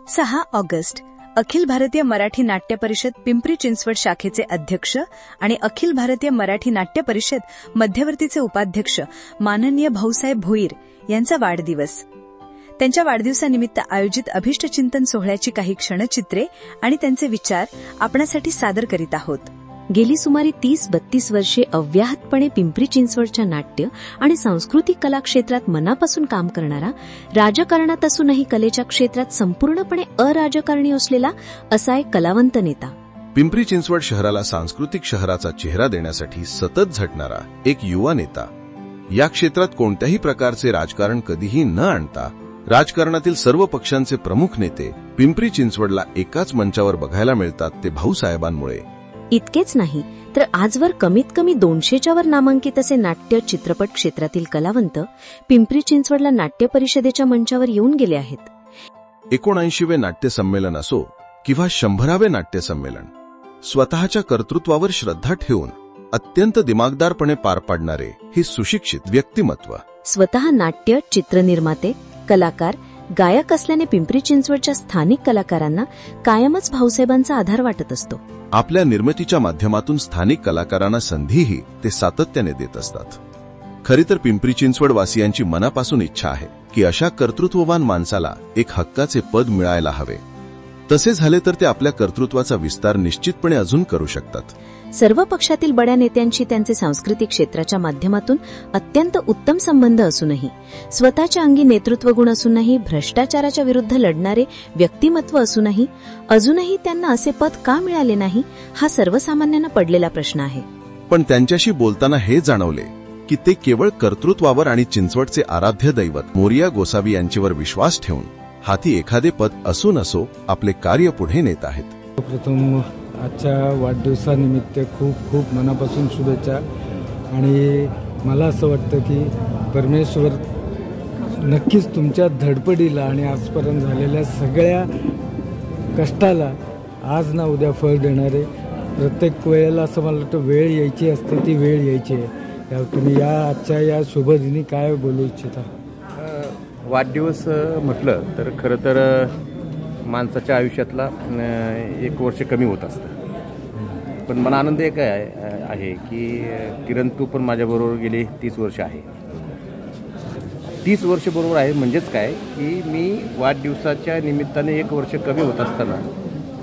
6 August Akhil Bharatiya Marathi Natya Parishad Pimpri Chinchwad शाखेचे अध्यक्ष आणि अखिल भारतीय मराठी नाट्य परिषद मध्यवर्तीचे उपाध्यक्ष माननीय भाऊसाहेब भोईर यांचा वाढदिवस. त्यांच्या वाढदिवसानिमित्त आयोजित अभिष्टचिंतन सोहळ्याची काही क्षणचित्रे आणि त्यांचे विचार आपणासाठी सादर करीत आहोत. गेली सुमारे 30-32 वर्षे अव्याहतपणे पिंपरी चिंचवडच्या नाट्य आणि सांस्कृतिक कला क्षेत्रात मनापासून काम करणारा, राजकारणात असूनही कलेच्या क्षेत्रात संपूर्णपणे अराजकारणी असलेला असा एक कलावंत नेता. पिंपरी चिंचवड शहराला सांस्कृतिक शहराचा चेहरा देण्यासाठी सतत झटणारा एक युवा नेता. या क्षेत्रात कोणत्याही प्रकारचे राजकारण कधीही न आणता राजकारणातील सर्व पक्षांचे प्रमुख नेते पिंपरी चिंचवडला एकाच मंचावर बघायला मिळतात, ते भाऊसाहेबांमुळे. इतकेच नाही तर आजवर कमीत कमी 200च्या वर नामांकित असे नाट्य चित्रपट क्षेत्रातील कलावंत पिंपरी चिंचवडला नाट्य परिषदेच्या मंचावर येऊन गेले आहेत. 79वे नाट्य संमेलन असो किंवा 100वे नाट्य संमेलन, स्वतःच्या कर्तृत्वावर श्रद्धा ठेवून अत्यंत दिमागदारपणे पार पाडणारे हे सुशिक्षित व्यक्तिमत्व. स्वतः नाट्य चित्रनिर्माते, कलाकार, गायक असल्याने पिंपरी चिंचवडच्या स्थानिक कलाकारांना कायमच भाऊसाहेबांचा आधार वाटत असतो. आपल्या निर्मितीच्या माध्यमातून स्थानिक कलाकारांना संधीही ते सातत्याने देत असतात. खरी तर पिंपरी चिंचवड वासियांची मनापासून इच्छा आहे की अशा कर्तृत्ववान माणसाला एक हक्काचे पद मिळायला हवे. तसे झाले तर ते आपल्या कर्तृत्वाचा विस्तार निश्चितपणे अजून करू शकतात. सर्व पक्षातील बड्या नेत्यांशी त्यांचे सांस्कृतिक क्षेत्राच्या माध्यमातून अत्यंत उत्तम संबंध असूनही, स्वतःच्या अंगी नेतृत्व गुण असूनही, भ्रष्टाचाराच्या विरुद्ध लढणारे व्यक्तिमत्व असूनही अजूनही त्यांना असे पद का मिळाले नाही, हा सर्वसामान्यांना पडलेला प्रश्न आहे. पण त्यांच्याशी बोलताना हे जाणवले की ते केवळ कर्तृत्वावर आणि चिंचवडचे आराध्य दैवत मोरिया गोसावी यांच्यावर विश्वास ठेवून हाती एखादे पद असो नसो आपले कार्य पुढे नेत आहेत. प्रथम आजच्या वाढदिवसानिमित्त खूप खूप मनापासून शुभेच्छा. आणि मला असं वाटतं की परमेश्वर नक्कीच तुमच्या धडपडीला आणि आजपर्यंत झालेल्या सगळ्या कष्टाला आज ना उद्या फळ देणारे. प्रत्येक वेळेला असं मला वाटतं वेळ यायची असते, ती वेळ यायची आहे. तुम्ही आजच्या या शुभदिनी काय बोलू इच्छिता? वाढदिवस म्हटलं तर खरं तर माणसाच्या आयुष्यातला 1 वर्ष कमी होत असतं. पण मला आनंद एक आहे की किरण, तू पण माझ्याबरोबर गेली 30 वर्ष आहे. 30 वर्ष बरोबर आहे म्हणजेच काय की मी वाढदिवसाच्या निमित्ताने 1 वर्ष कमी होत असताना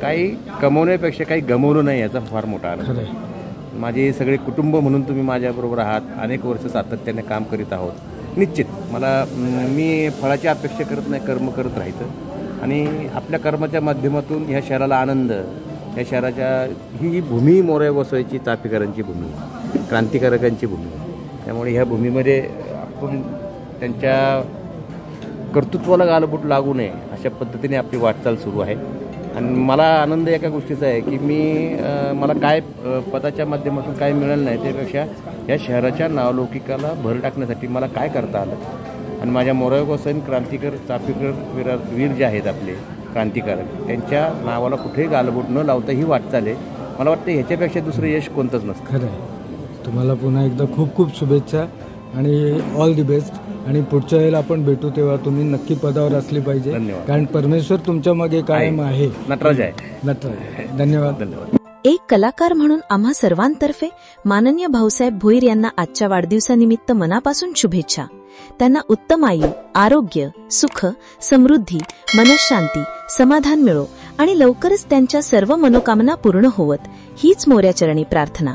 काही कमवण्यापेक्षा काही गमवलं नाही, याचा फार मोठा आनंद आहे. माझे सगळे कुटुंब म्हणून तुम्ही माझ्याबरोबर आहात. अनेक वर्ष सातत्याने काम करीत आहोत. निश्चित मी फळाची अपेक्षा करत नाही, कर्म करत राहायचं आणि आपल्या कर्माच्या माध्यमातून ह्या शहराला आनंद, ह्या शहराच्या ही भूमी मोऱ्या गोसावीची, चापेकरांची भूमी, क्रांतिकारकांची भूमी. त्यामुळे ह्या भूमीमध्ये आपण त्यांच्या कर्तृत्वाला गालबोट लागू नये अशा पद्धतीने आपली वाटचाल सुरू आहे. आणि मला आनंद एका गोष्टीचा आहे की मला काय पदाच्या माध्यमातून काय मिळालं नाही, त्यापेक्षा या शहराच्या नावलौकिकाला भर टाकण्यासाठी मला काय करता आलं. आणि माझ्या मोरया गोसावी, क्रांतिकार, चापेकर वीर जे आहेत आपले क्रांतिकारक, त्यांच्या नावाला कुठेही गालबोट न लावता ही वाटचाल आहे. मला वाटतं ह्याच्यापेक्षा दुसरं यश कोणतंच नसतं. खरं आहे. तुम्हाला पुन्हा एकदा खूप खूप शुभेच्छा आणि ऑल दी बेस्ट. आणि पुढच्या वेळेला आपण भेटू तेव्हा तुम्ही नक्की पदावर असले पाहिजे. धन्यवाद. कारण परमेश्वर तुमच्या मागे कायम आहे. नटराज आहे. धन्यवाद. धन्यवाद. एक कलाकार म्हणून आम्हा सर्वांतर्फे माननीय भाऊसाहेब भोईर यांना आजच्या वाढदिवसानिमित्त मनापासून शुभेच्छा. त्यांना उत्तम आयु, आरोग्य, सुख, समृद्धी, मनःशांती, समाधान मिळो आणि लवकरच त्यांच्या सर्व मनोकामना पूर्ण होवत, हीच मोऱ्याचरणी प्रार्थना.